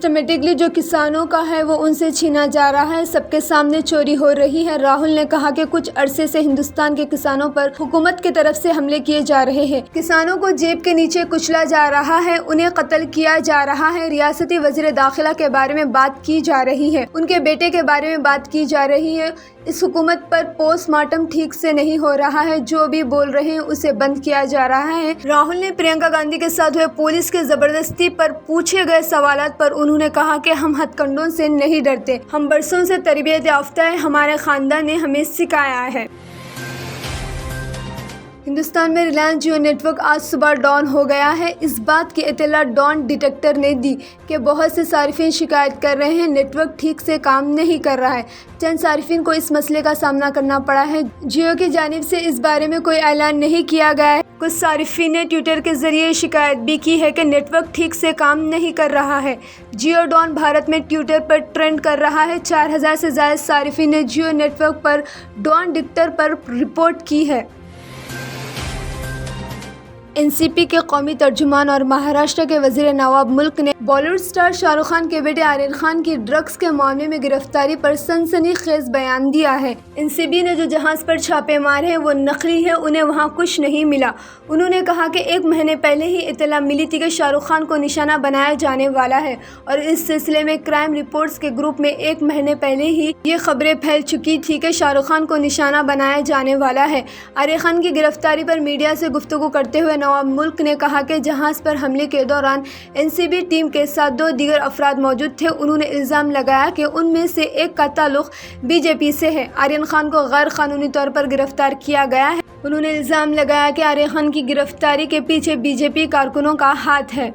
Systematically جو کسانوں کا ہے وہ ان سے چھینا جا رہا ہے، سب کے سامنے چوری ہو رہی ہے۔ راہل نے کہا کہ کچھ عرصے سے ہندوستان کے کسانوں پر حکومت کی طرف سے حملے کیے جا رہے ہیں، کسانوں کو جیب کے نیچے کچلا جا رہا ہے، انہیں قتل کیا جا رہا ہے۔ ریاستی وزیر داخلہ کے بارے میں بات کی جا رہی ہے، ان کے بیٹے کے بارے میں بات کی جا رہی ہے۔ اس حکومت پر پوسٹ مارٹم ٹھیک سے نہیں ہو رہا ہے، جو بھی بول رہے ہیں اسے بند کیا جا رہا ہے۔ راہل نے پرینکا گاندھی کے ساتھ ہوئے پولیس کے زبردستی پر پوچھے گئے سوالات پر انہوں نے کہا کہ ہم ہتھ کنڈوں سے نہیں ڈرتے، ہم برسوں سے تربیت یافتہ ہیں، ہمارے خاندان نے ہمیں سکھایا ہے۔ ہندوستان میں ریلائنس جیو نیٹ ورک آج صبح ڈاؤن ہو گیا ہے۔ اس بات کی اطلاع ڈاؤن ڈیٹیکٹر نے دی کہ بہت سے صارفین شکایت کر رہے ہیں نیٹ ورک ٹھیک سے کام نہیں کر رہا ہے۔ چند صارفین کو اس مسئلے کا سامنا کرنا پڑا ہے۔ جیو کی جانب سے اس بارے میں کوئی اعلان نہیں کیا گیا ہے۔ کچھ صارفین نے ٹویٹر کے ذریعے شکایت بھی کی ہے کہ نیٹ ورک ٹھیک سے کام نہیں کر رہا ہے۔ جیو ڈاؤن بھارت میں ٹویٹر پر ٹرینڈ کر رہا ہے۔ 4000 سے زائد صارفین نے جیو نیٹ ورک پر ڈاؤن ڈیٹیکٹر پر رپورٹ کی ہے۔ این سی پی کے قومی ترجمان اور مہاراشٹر کے وزیر نواب ملک نے بالی ووڈ اسٹار شاہ رخ خان کے بیٹے آریان خان کی ڈرگس کے معاملے میں گرفتاری پر سنسنی خیز بیان دیا ہے۔ این سی بی نے جو جہاز پر چھاپے مارے ہیں وہ نقلی ہے، انہیں وہاں کچھ نہیں ملا۔ انہوں نے کہا کہ 1 مہینے پہلے ہی اطلاع ملی تھی کہ شاہ رخ خان کو نشانہ بنایا جانے والا ہے، اور اس سلسلے میں کرائم رپورٹس کے گروپ میں 1 مہینے پہلے ہی یہ خبریں پھیل چکی تھی کہ شاہ رخ خان کو نشانہ بنایا جانے والا ہے۔ آریان خان کی گرفتاری پر میڈیا سے گفتگو کرتے ہوئے نواب ملک نے کہا کہ جہاز پر حملے کے دوران این سی بی ٹیم کے ساتھ 2 دیگر افراد موجود تھے۔ انہوں نے الزام لگایا کہ ان میں سے ایک کا تعلق بی جے پی سے ہے۔ آریان خان کو غیر قانونی طور پر گرفتار کیا گیا ہے۔ انہوں نے الزام لگایا کہ آریان خان کی گرفتاری کے پیچھے بی جے پی کارکنوں کا ہاتھ ہے۔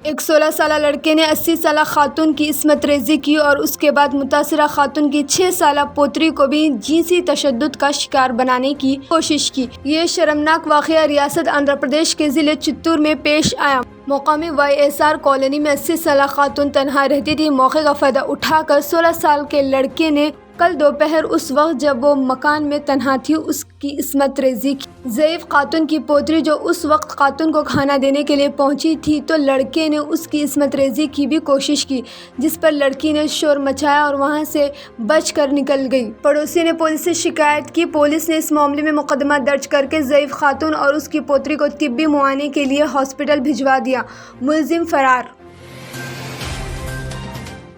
ایک 16 سالہ لڑکے نے 80 سالہ خاتون کی عصمت ریزی کی اور اس کے بعد متاثرہ خاتون کی 6 سالہ پوتری کو بھی جنسی تشدد کا شکار بنانے کی کوشش کی۔ یہ شرمناک واقعہ ریاست آندھرا پردیش کے ضلع چتور میں پیش آیا۔ مقامی وائی ایس آر کالونی میں 80 سالہ خاتون تنہا رہتی تھی۔ موقع کا فائدہ اٹھا کر 16 سال کے لڑکے نے کل دوپہر اس وقت جب وہ مکان میں تنہا تھی اس کی عصمت ریزی کی۔ ضعیف خاتون کی پوتری جو اس وقت خاتون کو کھانا دینے کے لیے پہنچی تھی تو لڑکے نے اس کی عصمت ریزی کی بھی کوشش کی، جس پر لڑکی نے شور مچایا اور وہاں سے بچ کر نکل گئی۔ پڑوسی نے پولیس سے شکایت کی۔ پولیس نے اس معاملے میں مقدمہ درج کر کے ضعیف خاتون اور اس کی پوتری کو طبی معائنے کے لیے ہاسپٹل بھجوا دیا۔ ملزم فرار۔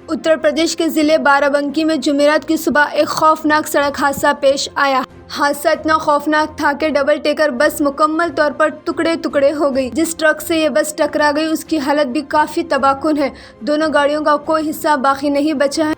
اتر پردیش کے ضلع بارہ بنکی میں جمعرات کی صبح ایک خوفناک سڑک حادثہ پیش آیا۔ حادثہ اتنا خوفناک تھا کہ ڈبل ٹیکر بس مکمل طور پر ٹکڑے ٹکڑے ہو گئی۔ جس ٹرک سے یہ بس ٹکرا گئی اس کی حالت بھی کافی تباہ کن ہے۔ دونوں گاڑیوں کا کوئی حصہ باقی نہیں بچا ہے۔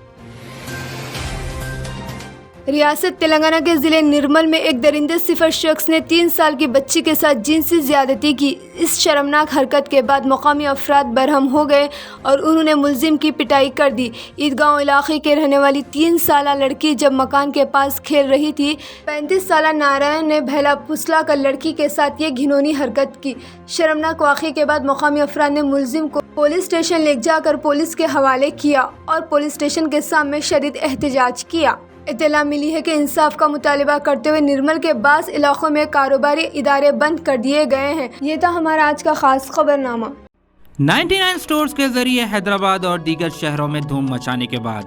ریاست تلنگانہ کے ضلع نرمل میں ایک درندے صفر شخص نے 3 سال کی بچی کے ساتھ جنسی زیادتی کی۔ اس شرمناک حرکت کے بعد مقامی افراد برہم ہو گئے اور انہوں نے ملزم کی پٹائی کر دی۔ عیدگاہ علاقے کے رہنے والی 3 سالہ لڑکی جب مکان کے پاس کھیل رہی تھی، 35 سالہ نارائن نے بھیلا پھسلا کر لڑکی کے ساتھ یہ گھناؤنی حرکت کی۔ شرمناک واقعے کے بعد مقامی افراد نے ملزم کو پولیس اسٹیشن لے جا کر پولیس کے حوالے کیا اور پولیس اسٹیشن کے سامنے شدید احتجاج کیا۔ اطلاع ملی ہے کہ انصاف کا مطالبہ کرتے ہوئے نرمل کے بعض علاقوں میں کاروباری ادارے بند کر دیے گئے ہیں۔ یہ تھا ہمارا آج کا خاص خبرنامہ۔ 99 سٹورز کے ذریعے حیدرآباد اور دیگر شہروں میں دھوم مچانے کے بعد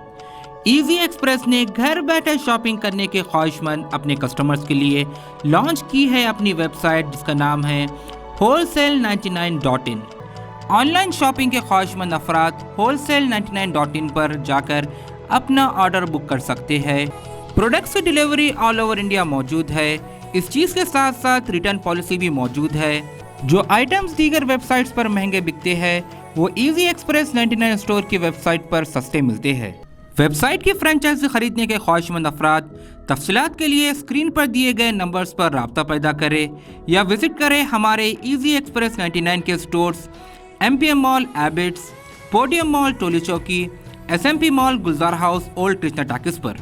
ایزی ایکسپریس نے گھر بیٹھے شاپنگ کرنے کے خواہش مند اپنے کسٹمرز کے لیے لانچ کی ہے اپنی ویب سائٹ جس کا نام ہے wholesale99.in۔ آن لائن شاپنگ کے خواہش مند افراد wholesale99.in پر جا کر اپنا آرڈر بک کر سکتے ہیں۔ پروڈکٹس کی ڈیلیوری آل اوور انڈیا موجود ہے۔ اس چیز کے ساتھ ساتھ ریٹرن پالیسی بھی موجود ہے۔ جو آئٹمز دیگر ویب سائٹس پر مہنگے بکتے ہیں وہ ایزی ایکسپریس 99 اسٹور کی ویب سائٹ پر سستے ملتے ہیں۔ ویب سائٹ کی فرینچائزی خریدنے کے خواہش مند افراد تفصیلات کے لیے اسکرین پر دیے گئے نمبرز پر رابطہ پیدا کریں یا وزٹ کریں ہمارے ایزی ایکسپریس 99 کے اسٹورز MPM مال ایبٹس، پوڈیم مال ٹولی چوکی، SMP مال گلزار ہاؤس، اولڈ کرشنا ٹاکیز پر۔